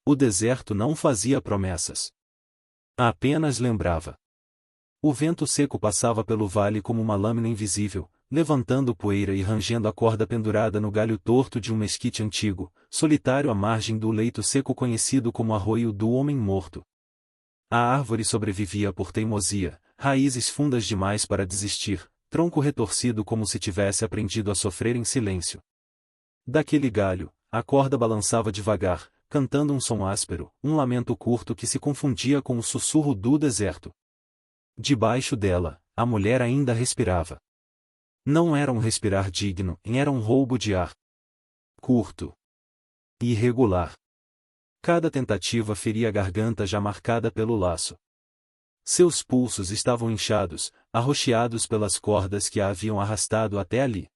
O deserto não fazia promessas. Apenas lembrava. O vento seco passava pelo vale como uma lâmina invisível, levantando poeira e rangendo a corda pendurada no galho torto de um mesquite antigo, solitário à margem do leito seco conhecido como arroio do homem morto. A árvore sobrevivia por teimosia, raízes fundas demais para desistir, tronco retorcido como se tivesse aprendido a sofrer em silêncio. Daquele galho, a corda balançava devagar, cantando um som áspero, um lamento curto que se confundia com o sussurro do deserto. Debaixo dela, a mulher ainda respirava. Não era um respirar digno, era um roubo de ar. Curto. Irregular. Cada tentativa feria a garganta já marcada pelo laço. Seus pulsos estavam inchados, arroxeados pelas cordas que a haviam arrastado até ali.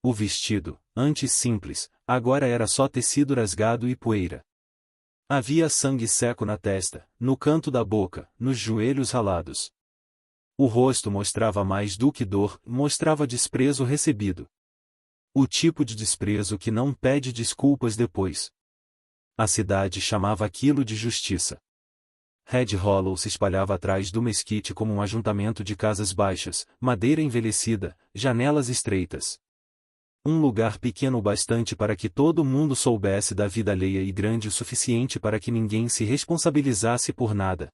O vestido, antes simples, agora era só tecido rasgado e poeira. Havia sangue seco na testa, no canto da boca, nos joelhos ralados. O rosto mostrava mais do que dor, mostrava desprezo recebido. O tipo de desprezo que não pede desculpas depois. A cidade chamava aquilo de justiça. Red Hollow se espalhava atrás do mesquite como um ajuntamento de casas baixas, madeira envelhecida, janelas estreitas. Um lugar pequeno o bastante para que todo mundo soubesse da vida alheia e grande o suficiente para que ninguém se responsabilizasse por nada.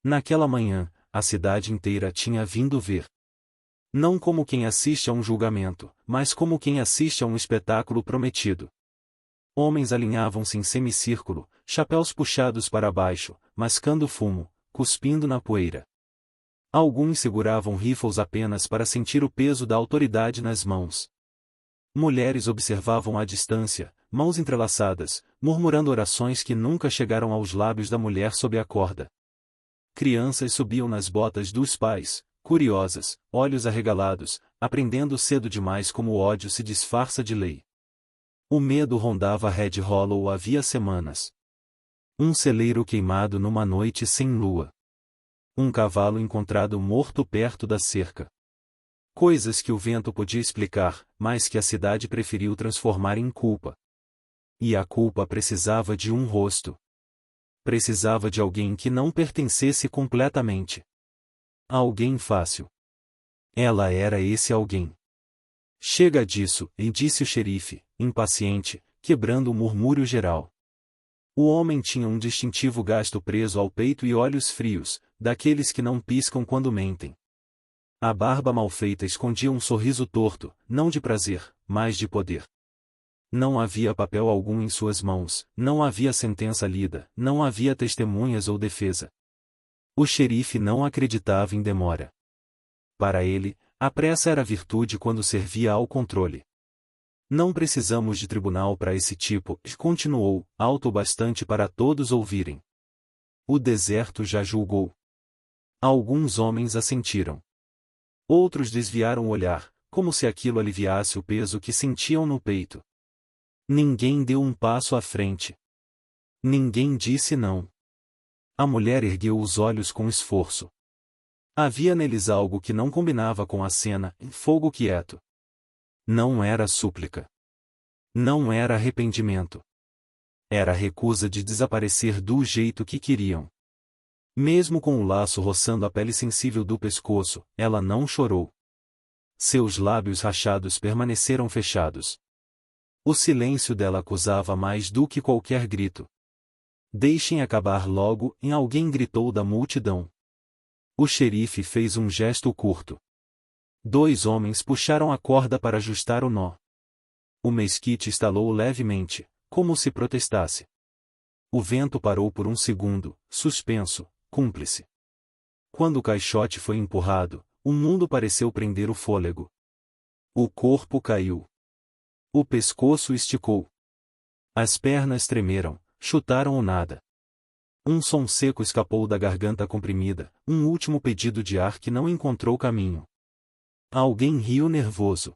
Naquela manhã, a cidade inteira tinha vindo ver. Não como quem assiste a um julgamento, mas como quem assiste a um espetáculo prometido. Homens alinhavam-se em semicírculo, chapéus puxados para baixo, mascando fumo, cuspindo na poeira. Alguns seguravam rifles apenas para sentir o peso da autoridade nas mãos. Mulheres observavam à distância, mãos entrelaçadas, murmurando orações que nunca chegaram aos lábios da mulher sob a corda. Crianças subiam nas botas dos pais, curiosas, olhos arregalados, aprendendo cedo demais como o ódio se disfarça de lei. O medo rondava Red Hollow havia semanas. Um celeiro queimado numa noite sem lua. Um cavalo encontrado morto perto da cerca. Coisas que o vento podia explicar, mas que a cidade preferiu transformar em culpa. E a culpa precisava de um rosto. Precisava de alguém que não pertencesse completamente. Alguém fácil. Ela era esse alguém. Chega disso, e disse o xerife, impaciente, quebrando o murmúrio geral. O homem tinha um distintivo gasto preso ao peito e olhos frios, daqueles que não piscam quando mentem. A barba mal feita escondia um sorriso torto, não de prazer, mas de poder. Não havia papel algum em suas mãos, não havia sentença lida, não havia testemunhas ou defesa. O xerife não acreditava em demora. Para ele, a pressa era virtude quando servia ao controle. Não precisamos de tribunal para esse tipo, continuou, alto o bastante para todos ouvirem. O deserto já julgou. Alguns homens assentiram. Outros desviaram o olhar, como se aquilo aliviasse o peso que sentiam no peito. Ninguém deu um passo à frente. Ninguém disse não. A mulher ergueu os olhos com esforço. Havia neles algo que não combinava com a cena, fogo quieto. Não era súplica. Não era arrependimento. Era recusa de desaparecer do jeito que queriam. Mesmo com o laço roçando a pele sensível do pescoço, ela não chorou. Seus lábios rachados permaneceram fechados. O silêncio dela acusava mais do que qualquer grito. Deixem acabar logo, alguém gritou da multidão. O xerife fez um gesto curto. 2 homens puxaram a corda para ajustar o nó. O mesquite estalou levemente, como se protestasse. O vento parou por um segundo, suspenso, cúmplice. Quando o caixote foi empurrado, o mundo pareceu prender o fôlego. O corpo caiu. O pescoço esticou. As pernas tremeram, chutaram o nada. Um som seco escapou da garganta comprimida, um último pedido de ar que não encontrou caminho. Alguém riu nervoso.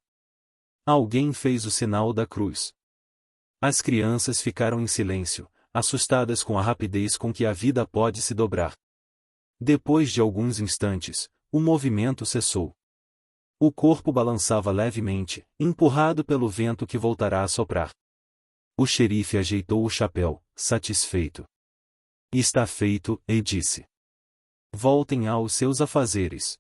Alguém fez o sinal da cruz. As crianças ficaram em silêncio, assustadas com a rapidez com que a vida pode se dobrar. Depois de alguns instantes, o movimento cessou. O corpo balançava levemente, empurrado pelo vento que voltará a soprar. O xerife ajeitou o chapéu, satisfeito. Está feito, e disse. Voltem aos seus afazeres.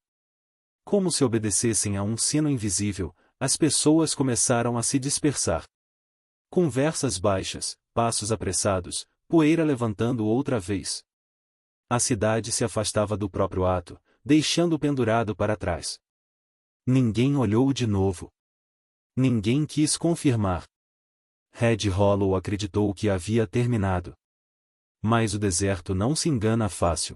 Como se obedecessem a um sino invisível, as pessoas começaram a se dispersar. Conversas baixas, passos apressados, poeira levantando outra vez. A cidade se afastava do próprio ato, deixando-o pendurado para trás. Ninguém olhou de novo. Ninguém quis confirmar. Red Hollow acreditou que havia terminado. Mas o deserto não se engana fácil.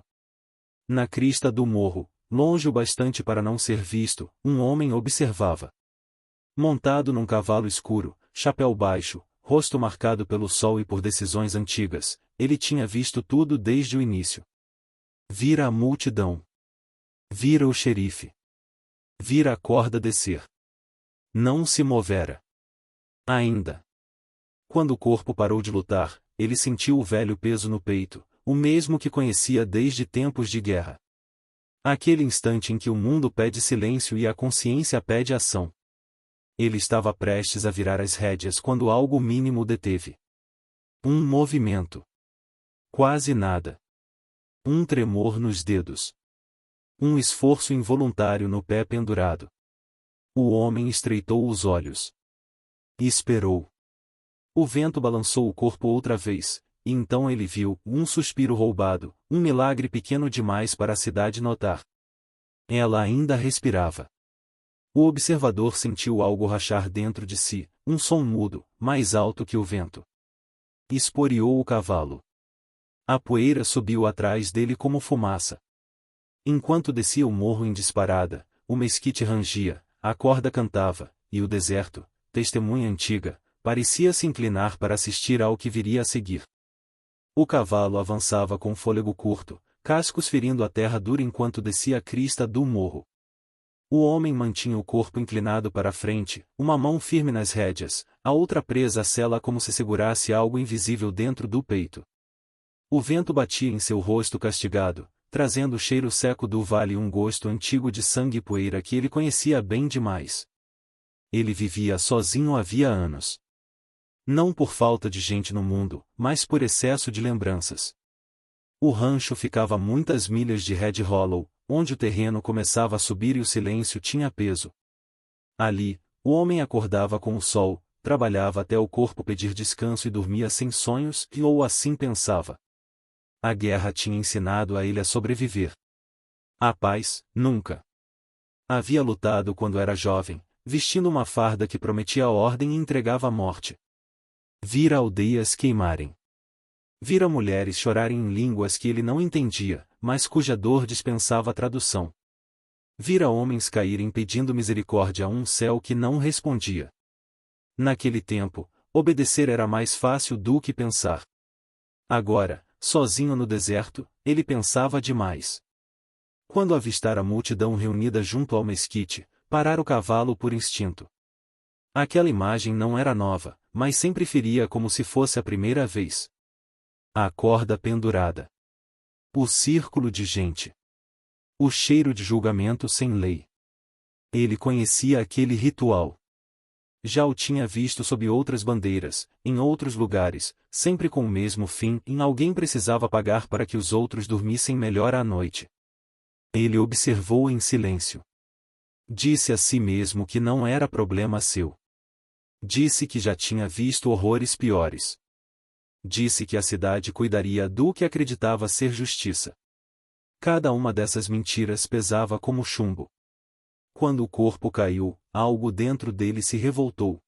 Na crista do morro, longe o bastante para não ser visto, um homem observava. Montado num cavalo escuro, chapéu baixo, rosto marcado pelo sol e por decisões antigas, ele tinha visto tudo desde o início. Vira a multidão. Vira o xerife. Vira a corda descer. Não se movera. Ainda. Quando o corpo parou de lutar, ele sentiu o velho peso no peito, o mesmo que conhecia desde tempos de guerra. Aquele instante em que o mundo pede silêncio e a consciência pede ação. Ele estava prestes a virar as rédeas quando algo mínimo o deteve. Um movimento. Quase nada. Um tremor nos dedos. Um esforço involuntário no pé pendurado. O homem estreitou os olhos. E esperou. O vento balançou o corpo outra vez, e então ele viu um suspiro roubado, um milagre pequeno demais para a cidade notar. Ela ainda respirava. O observador sentiu algo rachar dentro de si, um som mudo, mais alto que o vento. Esporeou o cavalo. A poeira subiu atrás dele como fumaça. Enquanto descia o morro em disparada, o mesquite rangia, a corda cantava, e o deserto, testemunha antiga, parecia se inclinar para assistir ao que viria a seguir. O cavalo avançava com fôlego curto, cascos ferindo a terra dura enquanto descia a crista do morro. O homem mantinha o corpo inclinado para a frente, uma mão firme nas rédeas, a outra presa à sela como se segurasse algo invisível dentro do peito. O vento batia em seu rosto castigado, trazendo o cheiro seco do vale e um gosto antigo de sangue e poeira que ele conhecia bem demais. Ele vivia sozinho havia anos. Não por falta de gente no mundo, mas por excesso de lembranças. O rancho ficava a muitas milhas de Red Hollow, onde o terreno começava a subir e o silêncio tinha peso. Ali, o homem acordava com o sol, trabalhava até o corpo pedir descanso e dormia sem sonhos, ou assim pensava. A guerra tinha ensinado a ele a sobreviver. A paz, nunca. Havia lutado quando era jovem, vestindo uma farda que prometia a ordem e entregava a morte. Vira aldeias queimarem. Vira mulheres chorarem em línguas que ele não entendia, mas cuja dor dispensava tradução. Vira homens caírem pedindo misericórdia a um céu que não respondia. Naquele tempo, obedecer era mais fácil do que pensar. Agora, sozinho no deserto, ele pensava demais. Quando avistar a multidão reunida junto ao mesquite, parar o cavalo por instinto. Aquela imagem não era nova, mas sempre feria como se fosse a primeira vez. A corda pendurada. O círculo de gente. O cheiro de julgamento sem lei. Ele conhecia aquele ritual. Já o tinha visto sob outras bandeiras, em outros lugares, sempre com o mesmo fim, e alguém precisava pagar para que os outros dormissem melhor à noite. Ele observou em silêncio. Disse a si mesmo que não era problema seu. Disse que já tinha visto horrores piores. Disse que a cidade cuidaria do que acreditava ser justiça. Cada uma dessas mentiras pesava como chumbo. Quando o corpo caiu, algo dentro dele se revoltou.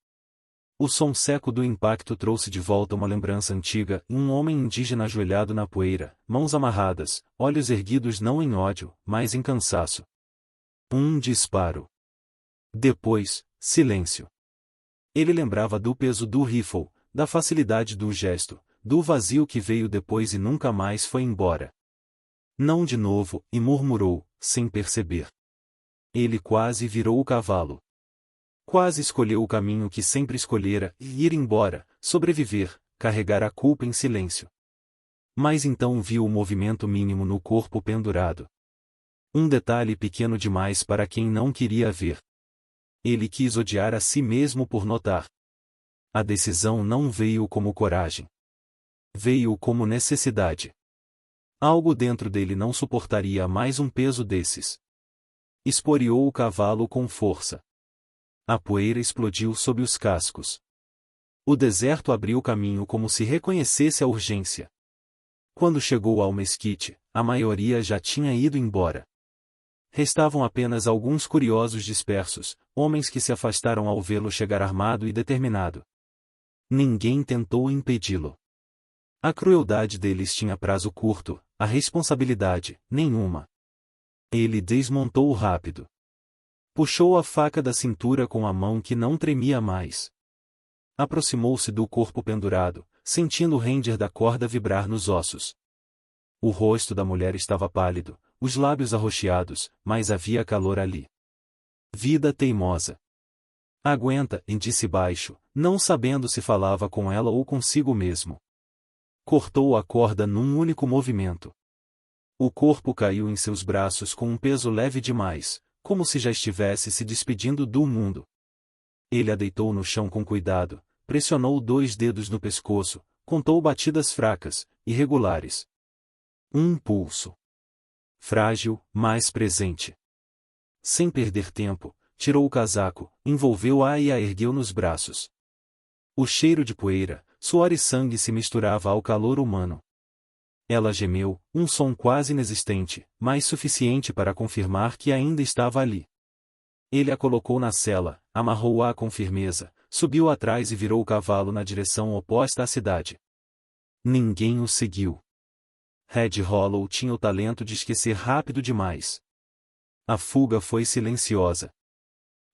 O som seco do impacto trouxe de volta uma lembrança antiga, um homem indígena ajoelhado na poeira, mãos amarradas, olhos erguidos não em ódio, mas em cansaço. Um disparo. Depois, silêncio. Ele lembrava do peso do rifle, da facilidade do gesto, do vazio que veio depois e nunca mais foi embora. Não de novo, e murmurou, sem perceber. Ele quase virou o cavalo. Quase escolheu o caminho que sempre escolhera, e ir embora, sobreviver, carregar a culpa em silêncio. Mas então viu o movimento mínimo no corpo pendurado. Um detalhe pequeno demais para quem não queria ver. Ele quis odiar a si mesmo por notar. A decisão não veio como coragem. Veio como necessidade. Algo dentro dele não suportaria mais um peso desses. Esporeou o cavalo com força. A poeira explodiu sob os cascos. O deserto abriu caminho como se reconhecesse a urgência. Quando chegou ao mesquite, a maioria já tinha ido embora. Restavam apenas alguns curiosos dispersos, homens que se afastaram ao vê-lo chegar armado e determinado. Ninguém tentou impedi-lo. A crueldade deles tinha prazo curto, a responsabilidade, nenhuma. Ele desmontou rápido. Puxou a faca da cintura com a mão que não tremia mais. Aproximou-se do corpo pendurado, sentindo o render da corda vibrar nos ossos. O rosto da mulher estava pálido, os lábios arroxeados, mas havia calor ali. Vida teimosa. Aguenta, disse baixo, não sabendo se falava com ela ou consigo mesmo. Cortou a corda num único movimento. O corpo caiu em seus braços com um peso leve demais, como se já estivesse se despedindo do mundo. Ele a deitou no chão com cuidado, pressionou 2 dedos no pescoço, contou batidas fracas, irregulares. Um pulso. Frágil, mas presente. Sem perder tempo, tirou o casaco, envolveu-a e a ergueu nos braços. O cheiro de poeira, suor e sangue se misturava ao calor humano. Ela gemeu, um som quase inexistente, mas suficiente para confirmar que ainda estava ali. Ele a colocou na sela, amarrou-a com firmeza, subiu atrás e virou o cavalo na direção oposta à cidade. Ninguém o seguiu. Red Hollow tinha o talento de esquecer rápido demais. A fuga foi silenciosa.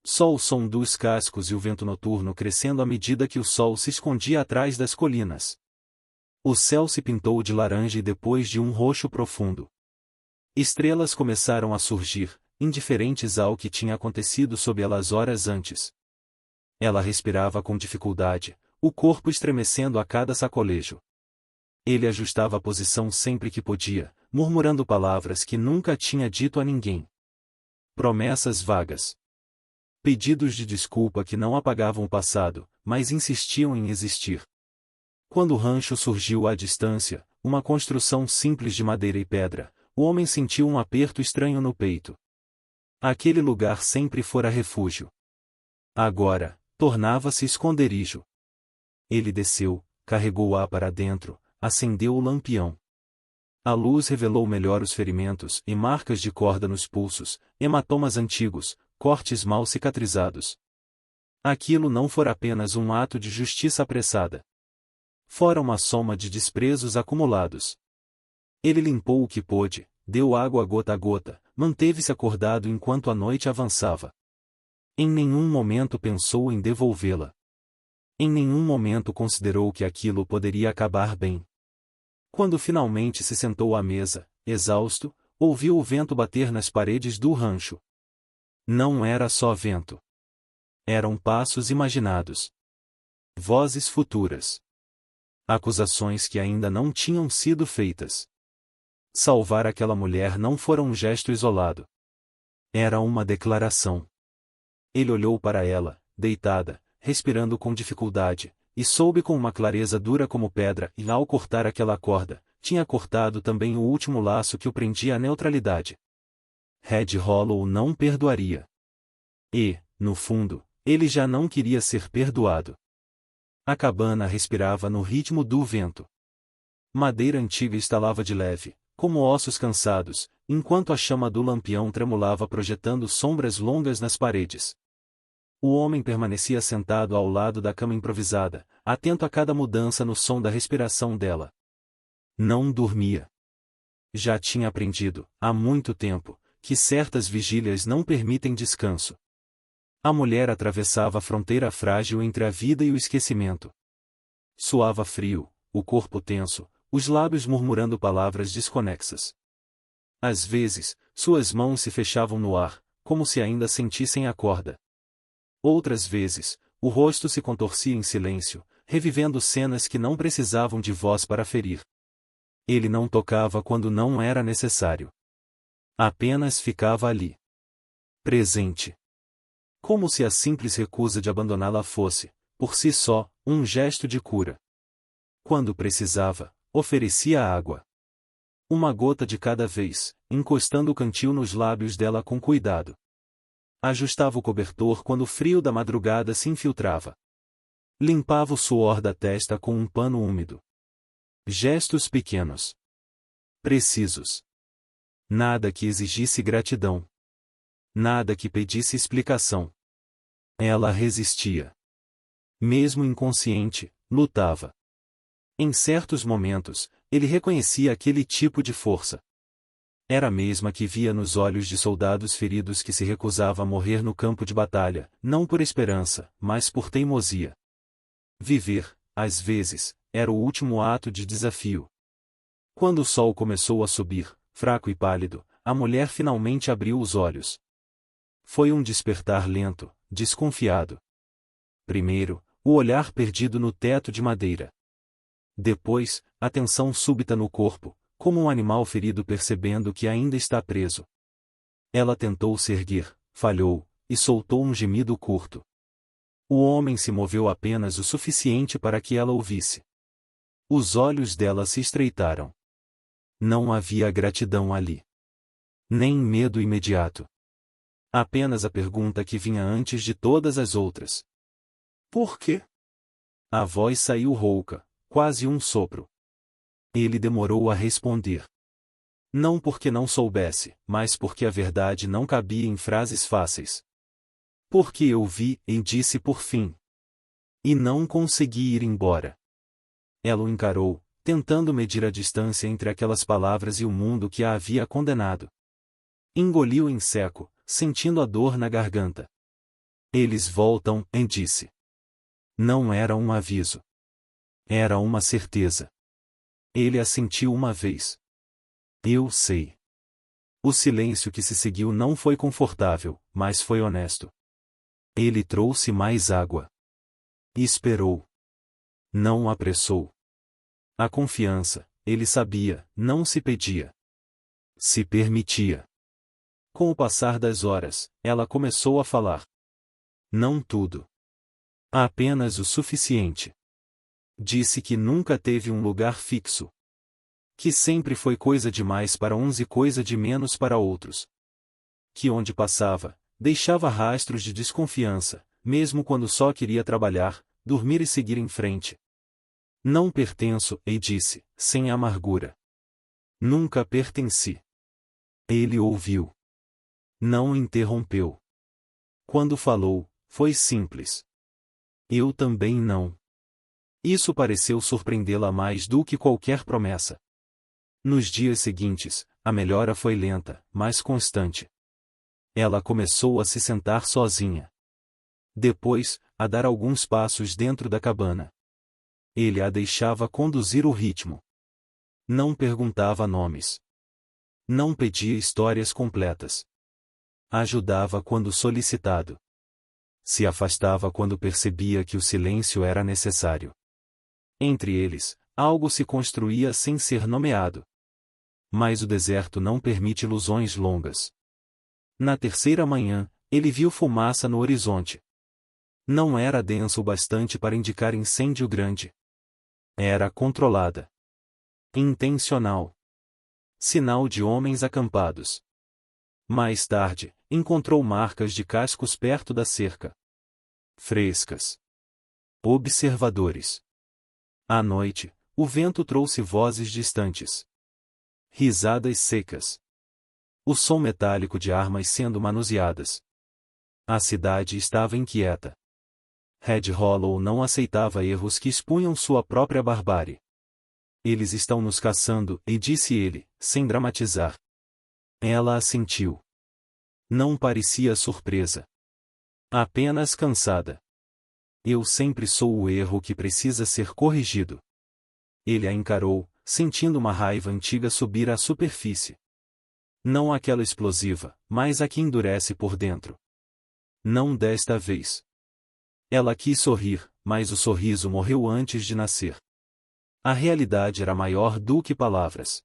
Só o som dos cascos e o vento noturno crescendo à medida que o sol se escondia atrás das colinas. O céu se pintou de laranja e depois de um roxo profundo. Estrelas começaram a surgir, indiferentes ao que tinha acontecido sob elas horas antes. Ela respirava com dificuldade, o corpo estremecendo a cada sacolejo. Ele ajustava a posição sempre que podia, murmurando palavras que nunca tinha dito a ninguém. Promessas vagas. Pedidos de desculpa que não apagavam o passado, mas insistiam em existir. Quando o rancho surgiu à distância, uma construção simples de madeira e pedra, o homem sentiu um aperto estranho no peito. Aquele lugar sempre fora refúgio. Agora, tornava-se esconderijo. Ele desceu, carregou-a para dentro, acendeu o lampião. A luz revelou melhor os ferimentos e marcas de corda nos pulsos, hematomas antigos, cortes mal cicatrizados. Aquilo não fora apenas um ato de justiça apressada. Fora uma soma de desprezos acumulados. Ele limpou o que pôde, deu água gota a gota, manteve-se acordado enquanto a noite avançava. Em nenhum momento pensou em devolvê-la. Em nenhum momento considerou que aquilo poderia acabar bem. Quando finalmente se sentou à mesa, exausto, ouviu o vento bater nas paredes do rancho. Não era só vento. Eram passos imaginados. Vozes futuras. Acusações que ainda não tinham sido feitas. Salvar aquela mulher não fora um gesto isolado. Era uma declaração. Ele olhou para ela, deitada, respirando com dificuldade, e soube com uma clareza dura como pedra, e ao cortar aquela corda, tinha cortado também o último laço que o prendia à neutralidade. Red Hollow não perdoaria. E, no fundo, ele já não queria ser perdoado. A cabana respirava no ritmo do vento. Madeira antiga estalava de leve, como ossos cansados, enquanto a chama do lampião tremulava projetando sombras longas nas paredes. O homem permanecia sentado ao lado da cama improvisada, atento a cada mudança no som da respiração dela. Não dormia. Já tinha aprendido, há muito tempo, que certas vigílias não permitem descanso. A mulher atravessava a fronteira frágil entre a vida e o esquecimento. Suava frio, o corpo tenso, os lábios murmurando palavras desconexas. Às vezes, suas mãos se fechavam no ar, como se ainda sentissem a corda. Outras vezes, o rosto se contorcia em silêncio, revivendo cenas que não precisavam de voz para ferir. Ele não tocava quando não era necessário. Apenas ficava ali. Presente. Como se a simples recusa de abandoná-la fosse, por si só, um gesto de cura. Quando precisava, oferecia água. Uma gota de cada vez, encostando o cantil nos lábios dela com cuidado. Ajustava o cobertor quando o frio da madrugada se infiltrava. Limpava o suor da testa com um pano úmido. Gestos pequenos. Precisos. Nada que exigisse gratidão. Nada que pedisse explicação. Ela resistia. Mesmo inconsciente, lutava. Em certos momentos, ele reconhecia aquele tipo de força. Era a mesma que via nos olhos de soldados feridos que se recusava a morrer no campo de batalha, não por esperança, mas por teimosia. Viver, às vezes, era o último ato de desafio. Quando o sol começou a subir, fraco e pálido, a mulher finalmente abriu os olhos. Foi um despertar lento, desconfiado. Primeiro, o olhar perdido no teto de madeira. Depois, a tensão súbita no corpo, como um animal ferido percebendo que ainda está preso. Ela tentou se erguer, falhou, e soltou um gemido curto. O homem se moveu apenas o suficiente para que ela ouvisse. Os olhos dela se estreitaram. Não havia gratidão ali. Nem medo imediato. Apenas a pergunta que vinha antes de todas as outras. Por quê? A voz saiu rouca, quase um sopro. Ele demorou a responder. Não porque não soubesse, mas porque a verdade não cabia em frases fáceis. Porque eu vi, e disse por fim. E não consegui ir embora. Ela o encarou, tentando medir a distância entre aquelas palavras e o mundo que a havia condenado. Engoliu em seco, sentindo a dor na garganta. Eles voltam, e disse. Não era um aviso. Era uma certeza. Ele assentiu uma vez. Eu sei. O silêncio que se seguiu não foi confortável, mas foi honesto. Ele trouxe mais água. Esperou. Não apressou. A confiança, ele sabia, não se pedia. Se permitia. Com o passar das horas, ela começou a falar. Não tudo. Apenas o suficiente. Disse que nunca teve um lugar fixo. Que sempre foi coisa demais para uns e coisa de menos para outros. Que onde passava, deixava rastros de desconfiança, mesmo quando só queria trabalhar, dormir e seguir em frente. Não pertenço, e disse, sem amargura. Nunca pertenci. Ele ouviu. Não interrompeu. Quando falou, foi simples. Eu também não. Isso pareceu surpreendê-la mais do que qualquer promessa. Nos dias seguintes, a melhora foi lenta, mas constante. Ela começou a se sentar sozinha. Depois, a dar alguns passos dentro da cabana. Ele a deixava conduzir o ritmo. Não perguntava nomes. Não pedia histórias completas. Ajudava quando solicitado. Se afastava quando percebia que o silêncio era necessário. Entre eles, algo se construía sem ser nomeado. Mas o deserto não permite ilusões longas. Na terceira manhã, ele viu fumaça no horizonte. Não era denso o bastante para indicar incêndio grande. Era controlada. Intencional. Sinal de homens acampados. Mais tarde, encontrou marcas de cascos perto da cerca. Frescas. Observadores. À noite, o vento trouxe vozes distantes. Risadas secas. O som metálico de armas sendo manuseadas. A cidade estava inquieta. Red Hollow não aceitava erros que expunham sua própria barbárie. Eles estão nos caçando, e disse ele, sem dramatizar. Ela assentiu. Não parecia surpresa. Apenas cansada. Eu sempre sou o erro que precisa ser corrigido. Ele a encarou, sentindo uma raiva antiga subir à superfície. Não aquela explosiva, mas a que endurece por dentro. Não desta vez. Ela quis sorrir, mas o sorriso morreu antes de nascer. A realidade era maior do que palavras.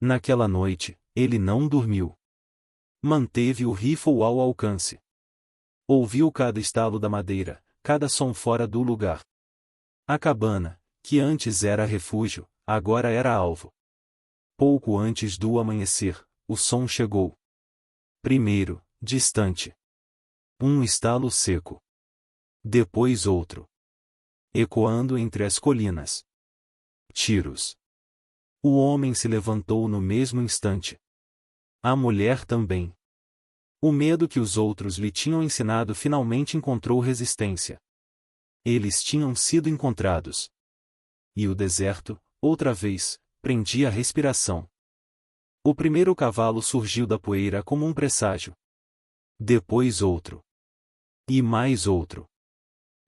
Naquela noite, ele não dormiu. Manteve o rifle ao alcance. Ouviu cada estalo da madeira, cada som fora do lugar. A cabana, que antes era refúgio, agora era alvo. Pouco antes do amanhecer, o som chegou. Primeiro, distante. Um estalo seco. Depois outro. Ecoando entre as colinas. Tiros. O homem se levantou no mesmo instante. A mulher também. O medo que os outros lhe tinham ensinado finalmente encontrou resistência. Eles tinham sido encontrados. E o deserto, outra vez, prendia a respiração. O primeiro cavalo surgiu da poeira como um presságio. Depois outro. E mais outro.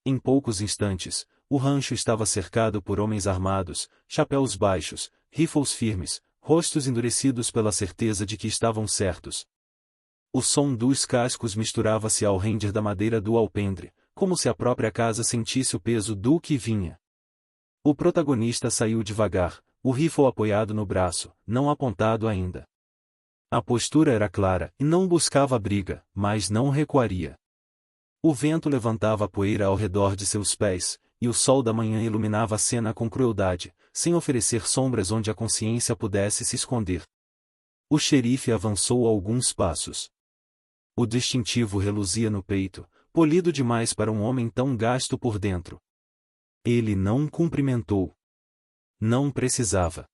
Em poucos instantes, o rancho estava cercado por homens armados, chapéus baixos, rifles firmes, rostos endurecidos pela certeza de que estavam certos. O som dos cascos misturava-se ao render da madeira do alpendre, como se a própria casa sentisse o peso do que vinha. O protagonista saiu devagar, o rifle apoiado no braço, não apontado ainda. A postura era clara e não buscava briga, mas não recuaria. O vento levantava a poeira ao redor de seus pés, e o sol da manhã iluminava a cena com crueldade, sem oferecer sombras onde a consciência pudesse se esconder. O xerife avançou alguns passos. O distintivo reluzia no peito, polido demais para um homem tão gasto por dentro. Ele não cumprimentou. Não precisava.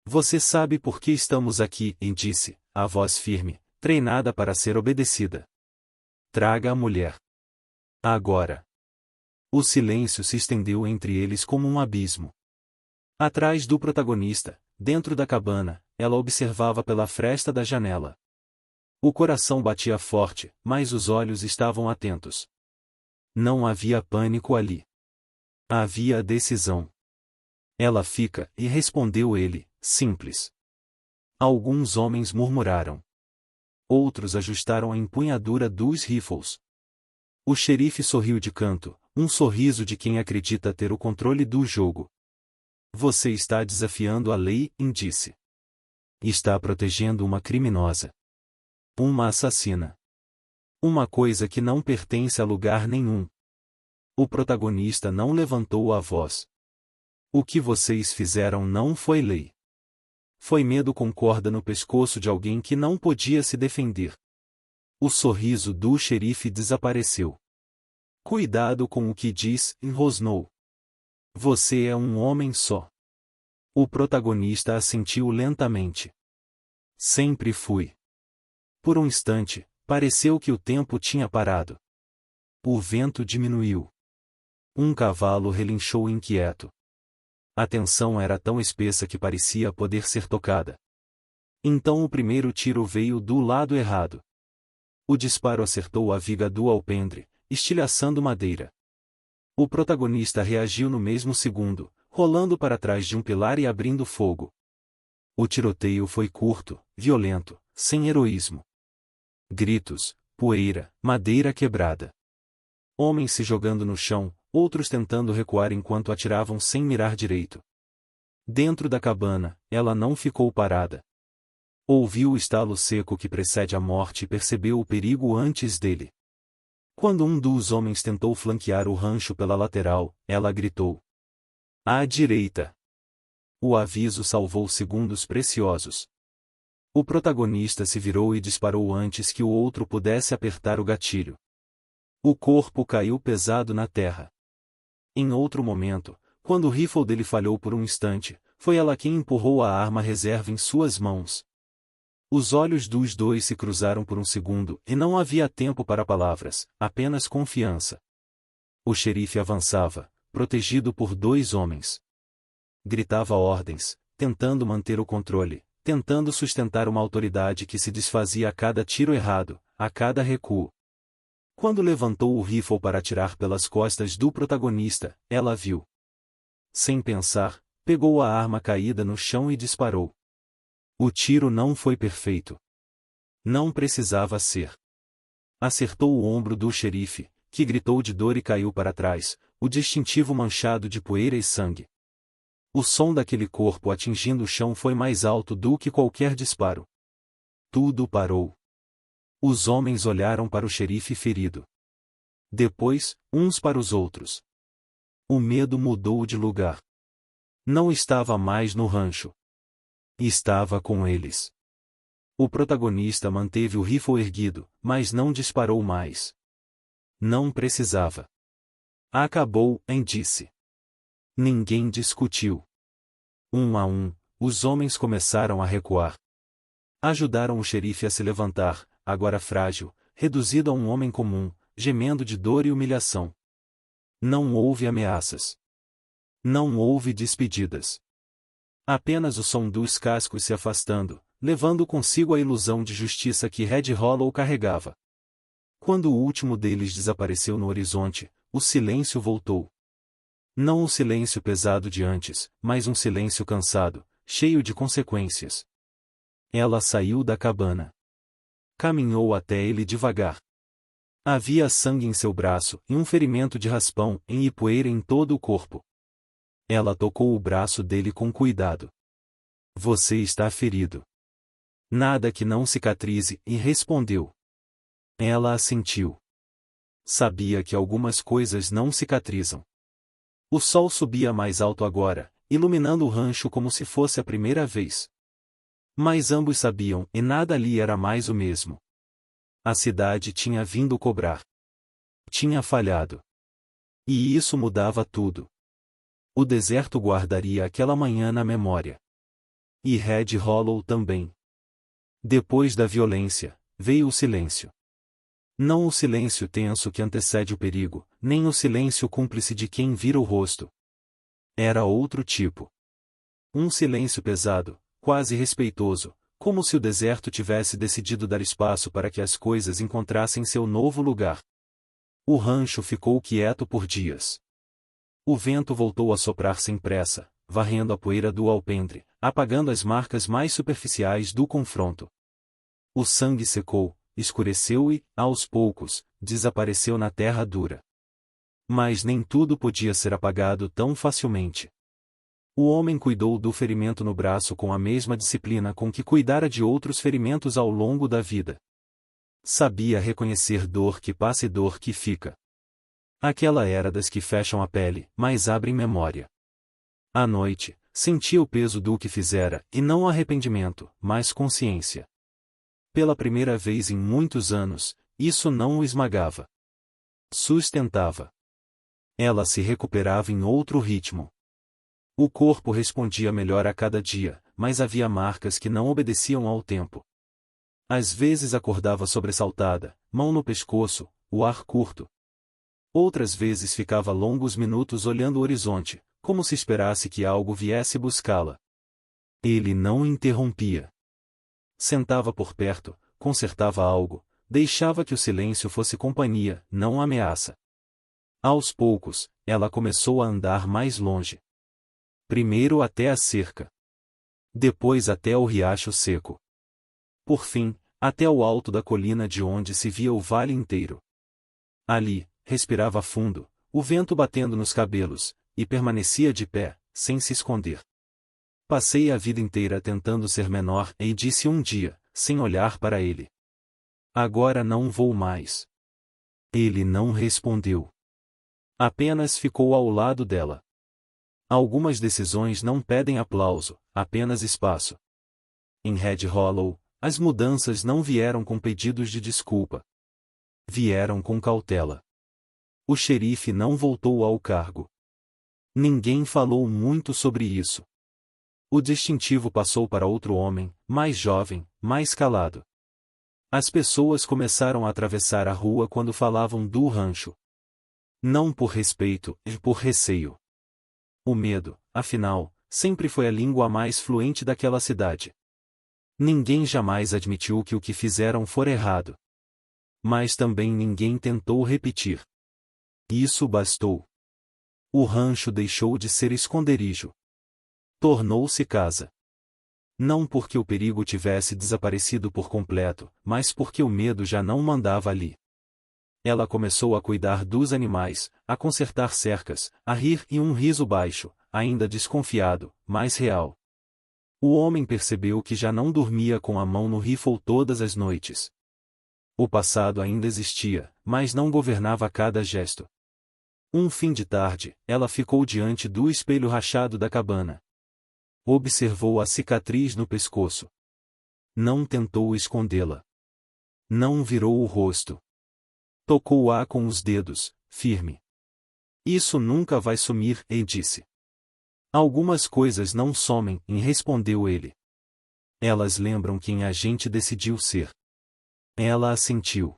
Você sabe por que estamos aqui, e disse, a voz firme, treinada para ser obedecida. Traga a mulher. Agora. O silêncio se estendeu entre eles como um abismo. Atrás do protagonista, dentro da cabana, ela observava pela fresta da janela. O coração batia forte, mas os olhos estavam atentos. Não havia pânico ali. Havia decisão. Ela fica, e respondeu ele, simples. Alguns homens murmuraram. Outros ajustaram a empunhadura dos rifles. O xerife sorriu de canto, um sorriso de quem acredita ter o controle do jogo. Você está desafiando a lei, disse. Está protegendo uma criminosa. Uma assassina. Uma coisa que não pertence a lugar nenhum. O protagonista não levantou a voz. O que vocês fizeram não foi lei. Foi medo com corda no pescoço de alguém que não podia se defender. O sorriso do xerife desapareceu. Cuidado com o que diz, rosnou. Você é um homem só. O protagonista assentiu lentamente. Sempre fui. Por um instante, pareceu que o tempo tinha parado. O vento diminuiu. Um cavalo relinchou inquieto. A tensão era tão espessa que parecia poder ser tocada. Então o primeiro tiro veio do lado errado. O disparo acertou a viga do alpendre, estilhaçando madeira. O protagonista reagiu no mesmo segundo, rolando para trás de um pilar e abrindo fogo. O tiroteio foi curto, violento, sem heroísmo. Gritos, poeira, madeira quebrada. Homens se jogando no chão, outros tentando recuar enquanto atiravam sem mirar direito. Dentro da cabana, ela não ficou parada. Ouviu o estalo seco que precede a morte e percebeu o perigo antes dele. Quando um dos homens tentou flanquear o rancho pela lateral, ela gritou. À direita. O aviso salvou segundos preciosos. O protagonista se virou e disparou antes que o outro pudesse apertar o gatilho. O corpo caiu pesado na terra. Em outro momento, quando o rifle dele falhou por um instante, foi ela quem empurrou a arma reserva em suas mãos. Os olhos dos dois se cruzaram por um segundo e não havia tempo para palavras, apenas confiança. O xerife avançava, protegido por dois homens. Gritava ordens, tentando manter o controle, tentando sustentar uma autoridade que se desfazia a cada tiro errado, a cada recuo. Quando levantou o rifle para atirar pelas costas do protagonista, ela viu. Sem pensar, pegou a arma caída no chão e disparou. O tiro não foi perfeito. Não precisava ser. Acertou o ombro do xerife, que gritou de dor e caiu para trás, o distintivo manchado de poeira e sangue. O som daquele corpo atingindo o chão foi mais alto do que qualquer disparo. Tudo parou. Os homens olharam para o xerife ferido. Depois, uns para os outros. O medo mudou de lugar. Não estava mais no rancho. Estava com eles. O protagonista manteve o rifle erguido, mas não disparou mais. Não precisava. Acabou, disse. Ninguém discutiu. Um a um, os homens começaram a recuar. Ajudaram o xerife a se levantar, agora frágil, reduzido a um homem comum, gemendo de dor e humilhação. Não houve ameaças. Não houve despedidas. Apenas o som dos cascos se afastando, levando consigo a ilusão de justiça que Red Hollow carregava. Quando o último deles desapareceu no horizonte, o silêncio voltou. Não o silêncio pesado de antes, mas um silêncio cansado, cheio de consequências. Ela saiu da cabana. Caminhou até ele devagar. Havia sangue em seu braço e um ferimento de raspão e poeira em todo o corpo. Ela tocou o braço dele com cuidado. Você está ferido. Nada que não cicatrize, e respondeu. Ela assentiu. Sabia que algumas coisas não cicatrizam. O sol subia mais alto agora, iluminando o rancho como se fosse a primeira vez. Mas ambos sabiam, e nada ali era mais o mesmo. A cidade tinha vindo cobrar. Tinha falhado. E isso mudava tudo. O deserto guardaria aquela manhã na memória. E Red Hollow também. Depois da violência, veio o silêncio. Não o silêncio tenso que antecede o perigo, nem o silêncio cúmplice de quem vira o rosto. Era outro tipo. Um silêncio pesado, quase respeitoso, como se o deserto tivesse decidido dar espaço para que as coisas encontrassem seu novo lugar. O rancho ficou quieto por dias. O vento voltou a soprar sem pressa, varrendo a poeira do alpendre, apagando as marcas mais superficiais do confronto. O sangue secou, escureceu e, aos poucos, desapareceu na terra dura. Mas nem tudo podia ser apagado tão facilmente. O homem cuidou do ferimento no braço com a mesma disciplina com que cuidara de outros ferimentos ao longo da vida. Sabia reconhecer dor que passa e dor que fica. Aquela era das que fecham a pele, mas abrem memória. À noite, sentia o peso do que fizera, e não arrependimento, mas consciência. Pela primeira vez em muitos anos, isso não o esmagava. Sustentava. Ela se recuperava em outro ritmo. O corpo respondia melhor a cada dia, mas havia marcas que não obedeciam ao tempo. Às vezes acordava sobressaltada, mão no pescoço, o ar curto. Outras vezes ficava longos minutos olhando o horizonte, como se esperasse que algo viesse buscá-la. Ele não interrompia. Sentava por perto, consertava algo, deixava que o silêncio fosse companhia, não ameaça. Aos poucos, ela começou a andar mais longe. Primeiro até a cerca. Depois até o riacho seco. Por fim, até o alto da colina de onde se via o vale inteiro. Ali, respirava fundo, o vento batendo nos cabelos, e permanecia de pé, sem se esconder. Passei a vida inteira tentando ser menor, e disse um dia, sem olhar para ele. Agora não vou mais. Ele não respondeu. Apenas ficou ao lado dela. Algumas decisões não pedem aplauso, apenas espaço. Em Red Hollow, as mudanças não vieram com pedidos de desculpa. Vieram com cautela. O xerife não voltou ao cargo. Ninguém falou muito sobre isso. O distintivo passou para outro homem, mais jovem, mais calado. As pessoas começaram a atravessar a rua quando falavam do rancho. Não por respeito, e por receio. O medo, afinal, sempre foi a língua mais fluente daquela cidade. Ninguém jamais admitiu que o que fizeram fora errado. Mas também ninguém tentou repetir. Isso bastou. O rancho deixou de ser esconderijo. Tornou-se casa. Não porque o perigo tivesse desaparecido por completo, mas porque o medo já não mandava ali. Ela começou a cuidar dos animais, a consertar cercas, a rir e um riso baixo, ainda desconfiado, mas real. O homem percebeu que já não dormia com a mão no rifle todas as noites. O passado ainda existia, mas não governava cada gesto. Um fim de tarde, ela ficou diante do espelho rachado da cabana. Observou a cicatriz no pescoço. Não tentou escondê-la. Não virou o rosto. Tocou-a com os dedos, firme. Isso nunca vai sumir, e disse. Algumas coisas não somem, respondeu ele. Elas lembram quem a gente decidiu ser. Ela assentiu.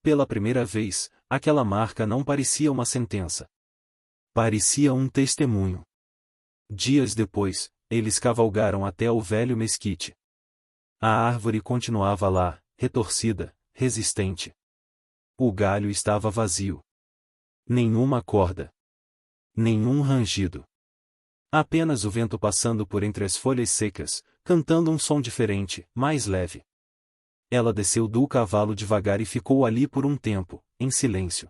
Pela primeira vez, aquela marca não parecia uma sentença. Parecia um testemunho. Dias depois, eles cavalgaram até o velho mesquite. A árvore continuava lá, retorcida, resistente. O galho estava vazio. Nenhuma corda. Nenhum rangido. Apenas o vento passando por entre as folhas secas, cantando um som diferente, mais leve. Ela desceu do cavalo devagar e ficou ali por um tempo, em silêncio.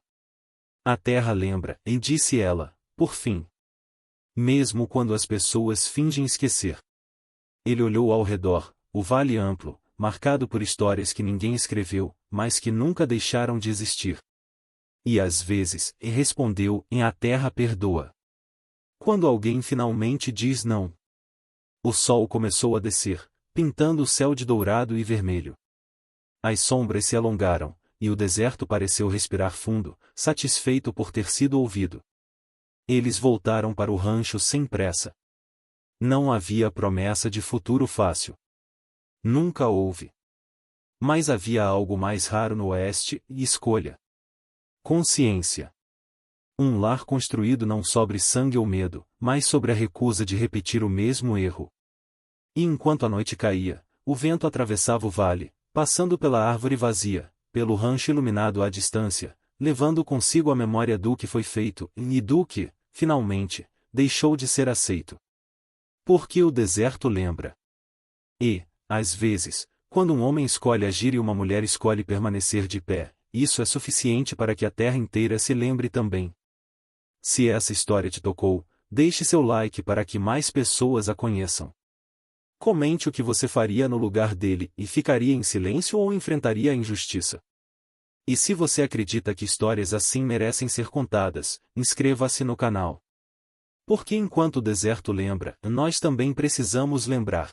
A terra lembra, e disse ela, por fim. Mesmo quando as pessoas fingem esquecer. Ele olhou ao redor, o vale amplo, marcado por histórias que ninguém escreveu, mas que nunca deixaram de existir. E às vezes, e respondeu, a terra perdoa. Quando alguém finalmente diz não. O sol começou a descer, pintando o céu de dourado e vermelho. As sombras se alongaram, e o deserto pareceu respirar fundo, satisfeito por ter sido ouvido. Eles voltaram para o rancho sem pressa. Não havia promessa de futuro fácil. Nunca houve. Mas havia algo mais raro no oeste, e escolha. Consciência. Um lar construído não sobre sangue ou medo, mas sobre a recusa de repetir o mesmo erro. E enquanto a noite caía, o vento atravessava o vale, passando pela árvore vazia, pelo rancho iluminado à distância, levando consigo a memória do que foi feito, e do que, finalmente, deixou de ser aceito. Porque o deserto lembra. E, às vezes, quando um homem escolhe agir e uma mulher escolhe permanecer de pé, isso é suficiente para que a terra inteira se lembre também. Se essa história te tocou, deixe seu like para que mais pessoas a conheçam. Comente o que você faria no lugar dele, e ficaria em silêncio ou enfrentaria a injustiça. E se você acredita que histórias assim merecem ser contadas, inscreva-se no canal. Porque enquanto o deserto lembra, nós também precisamos lembrar.